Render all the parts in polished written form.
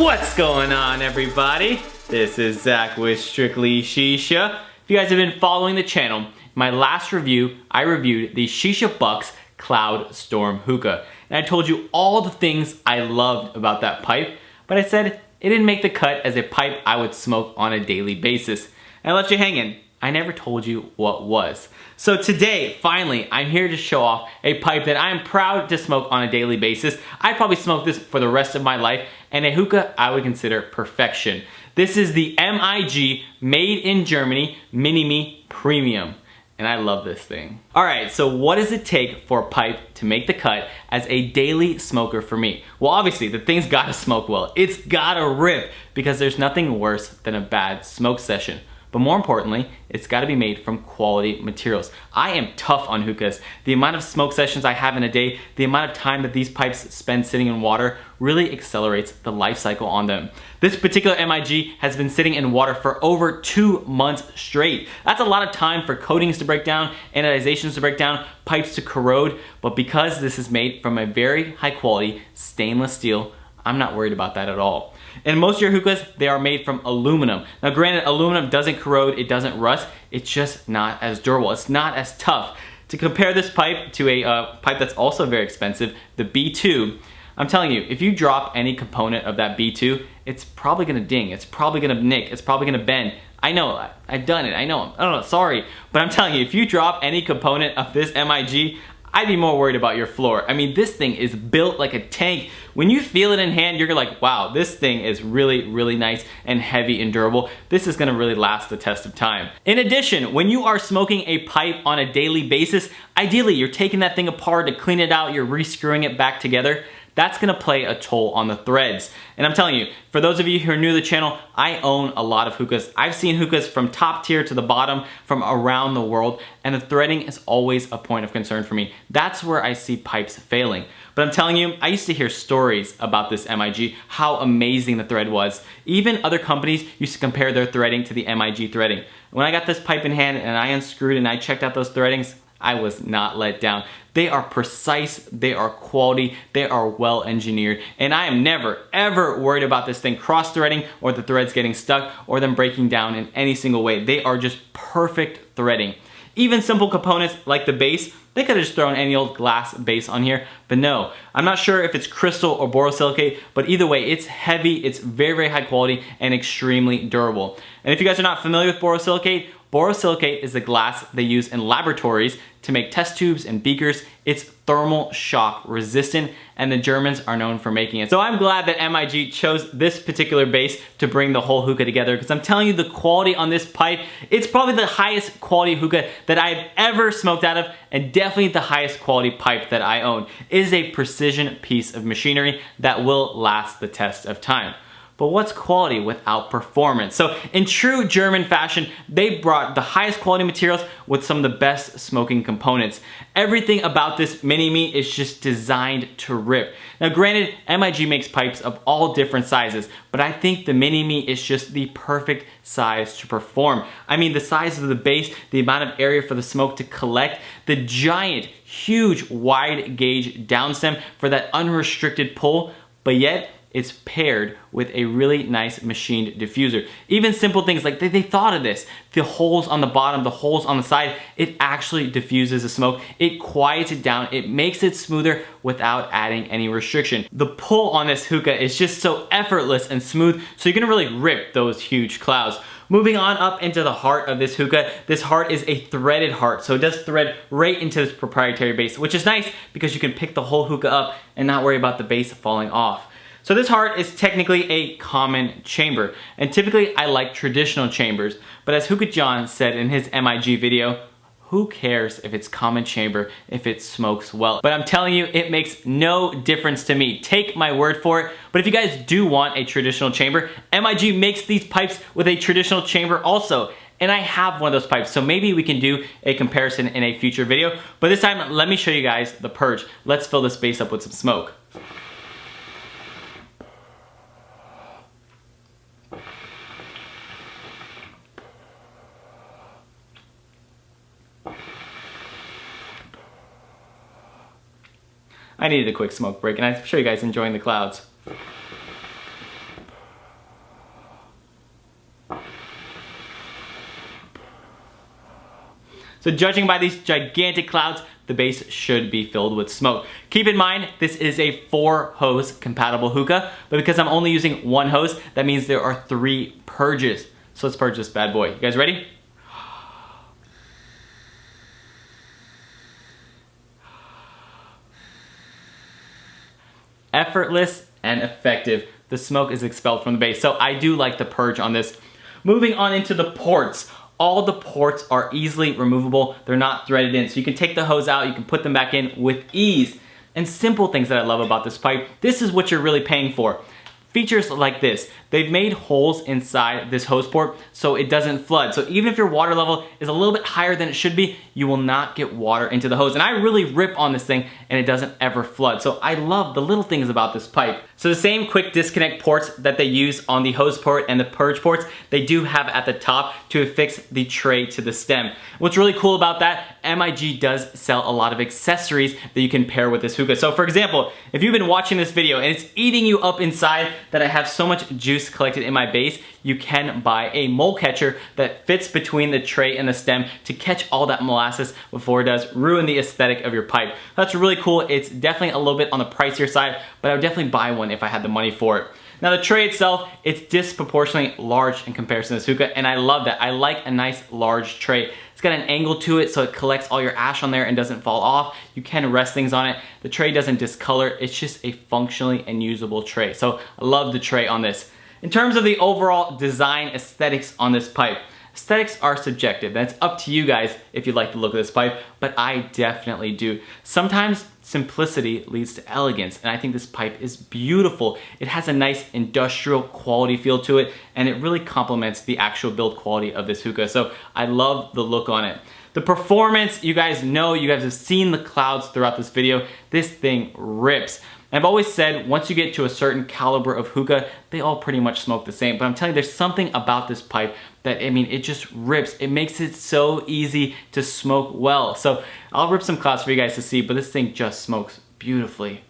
What's going on, everybody? This is Zach with Strictly Shisha. If you guys have been following the channel, my last review, I reviewed the Shisha Bucks Cloud Storm Hookah. And I told you all the things I loved about that pipe, but I said it didn't make the cut as a pipe I would smoke on a daily basis. And I left you hanging. I never told you what was. So today, finally, I'm here to show off a pipe that I'm proud to smoke on a daily basis. I'd probably smoke this for the rest of my life, and a hookah I would consider perfection. This is the MIG Made in Germany MiniMe Premium. And I love this thing. All right, so what does it take for a pipe to make the cut as a daily smoker for me? Well, obviously, the thing's gotta smoke well. It's gotta rip, because there's nothing worse than a bad smoke session. But more importantly, it's gotta be made from quality materials. I am tough on hookahs. The amount of smoke sessions I have in a day, the amount of time that these pipes spend sitting in water really accelerates the life cycle on them. This particular MIG has been sitting in water for over 2 months straight. That's a lot of time for coatings to break down, anodizations to break down, pipes to corrode, but because this is made from a very high quality stainless steel, I'm not worried about that at all. And most of your hookahs, they are made from aluminum. Now granted, aluminum doesn't corrode, it doesn't rust, it's just not as durable, it's not as tough. To compare this pipe to a pipe that's also very expensive, the B2, I'm telling you, if you drop any component of that B2, it's probably gonna ding, it's probably gonna nick, it's probably gonna bend. I know, I've done it, I don't know, sorry. But I'm telling you, if you drop any component of this MIG, I'd be more worried about your floor. I mean, this thing is built like a tank. When you feel it in hand, you're like, wow, this thing is really, really nice and heavy and durable. This is gonna really last the test of time. In addition, when you are smoking a pipe on a daily basis, ideally you're taking that thing apart to clean it out, you're re-screwing it back together. That's gonna play a toll on the threads. And I'm telling you, for those of you who are new to the channel, I own a lot of hookahs. I've seen hookahs from top tier to the bottom from around the world, and the threading is always a point of concern for me. That's where I see pipes failing. But I'm telling you, I used to hear stories about this MIG, how amazing the thread was. Even other companies used to compare their threading to the MIG threading. When I got this pipe in hand and I unscrewed and I checked out those threadings, I was not let down. They are precise, they are quality, they are well engineered, and I am never, ever worried about this thing cross-threading or the threads getting stuck or them breaking down in any single way. They are just perfect threading. Even simple components like the base, they could have just thrown any old glass base on here, but no. I'm not sure if it's crystal or borosilicate, but either way, it's heavy, it's very, very high quality, and extremely durable. And if you guys are not familiar with borosilicate, borosilicate is the glass they use in laboratories to make test tubes and beakers. It's thermal shock resistant, and the Germans are known for making it. So I'm glad that MIG chose this particular base to bring the whole hookah together, because I'm telling you, the quality on this pipe, it's probably the highest quality hookah that I've ever smoked out of, and definitely the highest quality pipe that I own. It is a precision piece of machinery that will last the test of time. But what's quality without performance? So in true German fashion, they brought the highest quality materials with some of the best smoking components. Everything about this MiniMe is just designed to rip. Now granted, MIG makes pipes of all different sizes, but I think the MiniMe is just the perfect size to perform. I mean, the size of the base, the amount of area for the smoke to collect, the giant, huge, wide gauge downstem for that unrestricted pull, but yet it's paired with a really nice machined diffuser. Even simple things like they thought of this. The holes on the bottom, the holes on the side, it actually diffuses the smoke. It quiets it down. It makes it smoother without adding any restriction. The pull on this hookah is just so effortless and smooth, so you're gonna really rip those huge clouds. Moving on up into the heart of this hookah, this heart is a threaded heart, so it does thread right into this proprietary base, which is nice because you can pick the whole hookah up and not worry about the base falling off. So this heart is technically a common chamber, and typically I like traditional chambers, but as Hookah John said in his MIG video, who cares if it's common chamber if it smokes well? But I'm telling you, it makes no difference to me. Take my word for it. But if you guys do want a traditional chamber, MIG makes these pipes with a traditional chamber also. And I have one of those pipes, so maybe we can do a comparison in a future video. But this time, let me show you guys the purge. Let's fill this base up with some smoke. I needed a quick smoke break, and I'm sure you guys are enjoying the clouds. So judging by these gigantic clouds, the base should be filled with smoke. Keep in mind, this is a 4-hose compatible hookah, but because I'm only using 1 hose, that means there are 3 purges. So let's purge this bad boy. You guys ready? Effortless and effective. The smoke is expelled from the base. So I do like the purge on this. Moving on into the ports. All the ports are easily removable. They're not threaded in. So you can take the hose out, you can put them back in with ease. And simple things that I love about this pipe. This is what you're really paying for. Features like this. They've made holes inside this hose port so it doesn't flood. So even if your water level is a little bit higher than it should be, you will not get water into the hose. And I really rip on this thing and it doesn't ever flood. So I love the little things about this pipe. So the same quick disconnect ports that they use on the hose port and the purge ports, they do have at the top to affix the tray to the stem. What's really cool about that, MIG does sell a lot of accessories that you can pair with this hookah. So for example, if you've been watching this video and it's eating you up inside that I have so much juice collected in my base, you can buy a mole catcher that fits between the tray and the stem to catch all that molasses before it does ruin the aesthetic of your pipe. That's really cool. It's definitely a little bit on the pricier side, but I would definitely buy one if I had the money for it. Now the tray itself, it's disproportionately large in comparison to this hookah, and I love that. I like a nice large tray. It's got an angle to it so it collects all your ash on there and doesn't fall off. You can rest things on it. The tray doesn't discolor. It's just a functionally and usable tray. So I love the tray on this. In terms of the overall design aesthetics on this pipe, aesthetics are subjective. That's up to you guys if you like the look of this pipe, but I definitely do. Sometimes simplicity leads to elegance, and I think this pipe is beautiful. It has a nice industrial quality feel to it, and it really complements the actual build quality of this hookah. So I love the look on it. The performance, you guys know, you guys have seen the clouds throughout this video. This thing rips. I've always said once you get to a certain caliber of hookah, they all pretty much smoke the same. But I'm telling you, there's something about this pipe that, I mean, it just rips. It makes it so easy to smoke well. So I'll rip some clouds for you guys to see, but this thing just smokes beautifully.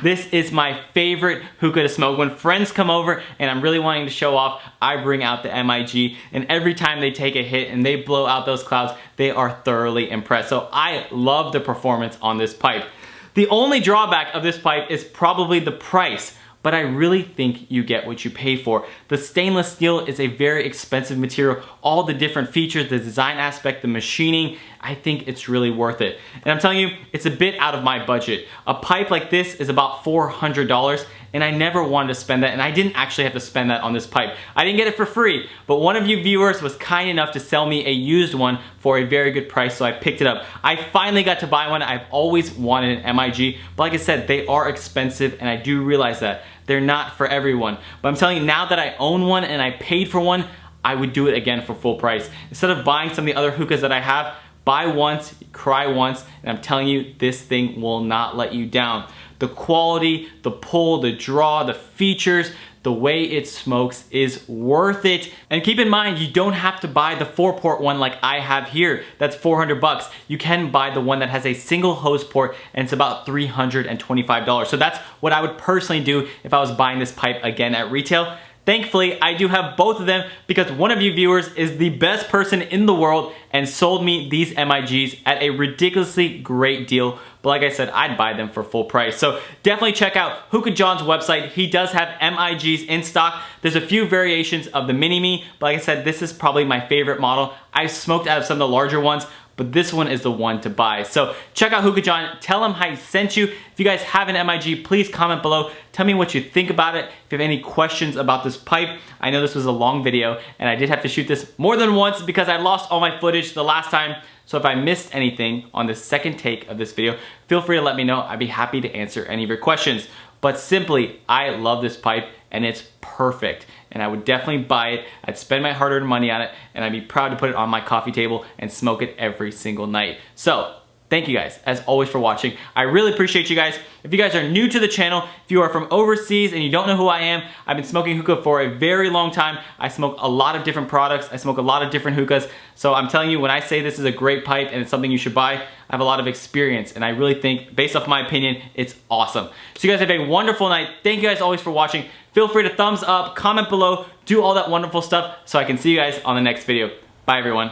This is my favorite hookah to smoke. When friends come over and I'm really wanting to show off, I bring out the MIG, and every time they take a hit and they blow out those clouds, they are thoroughly impressed. So I love the performance on this pipe. The only drawback of this pipe is probably the price, but I really think you get what you pay for. The stainless steel is a very expensive material. All the different features, the design aspect, the machining, I think it's really worth it. And I'm telling you, it's a bit out of my budget. A pipe like this is about $400, and I never wanted to spend that, and I didn't actually have to spend that on this pipe. I didn't get it for free, but one of you viewers was kind enough to sell me a used one for a very good price, so I picked it up. I finally got to buy one. I've always wanted an MIG, but like I said, they are expensive, and I do realize that. They're not for everyone. But I'm telling you, now that I own one and I paid for one, I would do it again for full price. Instead of buying some of the other hookahs that I have, buy once, cry once, and I'm telling you, this thing will not let you down. The quality, the pull, the draw, the features, the way it smokes is worth it. And keep in mind, you don't have to buy the 4-port one like I have here. That's $400. You can buy the one that has a single hose port, and it's about $325. So that's what I would personally do if I was buying this pipe again at retail. Thankfully, I do have both of them because one of you viewers is the best person in the world and sold me these MIGs at a ridiculously great deal. But like I said, I'd buy them for full price. So definitely check out Hookah John's website. He does have MIGs in stock. There's a few variations of the MiniMe, but like I said, this is probably my favorite model. I've smoked out of some of the larger ones, but this one is the one to buy. So check out Hookah John, tell him I sent you. If you guys have an MIG, please comment below. Tell me what you think about it. If you have any questions about this pipe, I know this was a long video and I did have to shoot this more than once because I lost all my footage the last time. So if I missed anything on the second take of this video, feel free to let me know. I'd be happy to answer any of your questions. But simply, I love this pipe and it's perfect. And I would definitely buy it. I'd spend my hard-earned money on it, and I'd be proud to put it on my coffee table and smoke it every single night. So Thank you guys, as always, for watching. I really appreciate you guys. If you guys are new to the channel, if you are from overseas and you don't know who I am, I've been smoking hookah for a very long time. I smoke a lot of different products. I smoke a lot of different hookahs. So I'm telling you, when I say this is a great pipe and it's something you should buy, I have a lot of experience. And I really think, based off my opinion, it's awesome. So you guys have a wonderful night. Thank you guys always for watching. Feel free to thumbs up, comment below, do all that wonderful stuff so I can see you guys on the next video. Bye, everyone.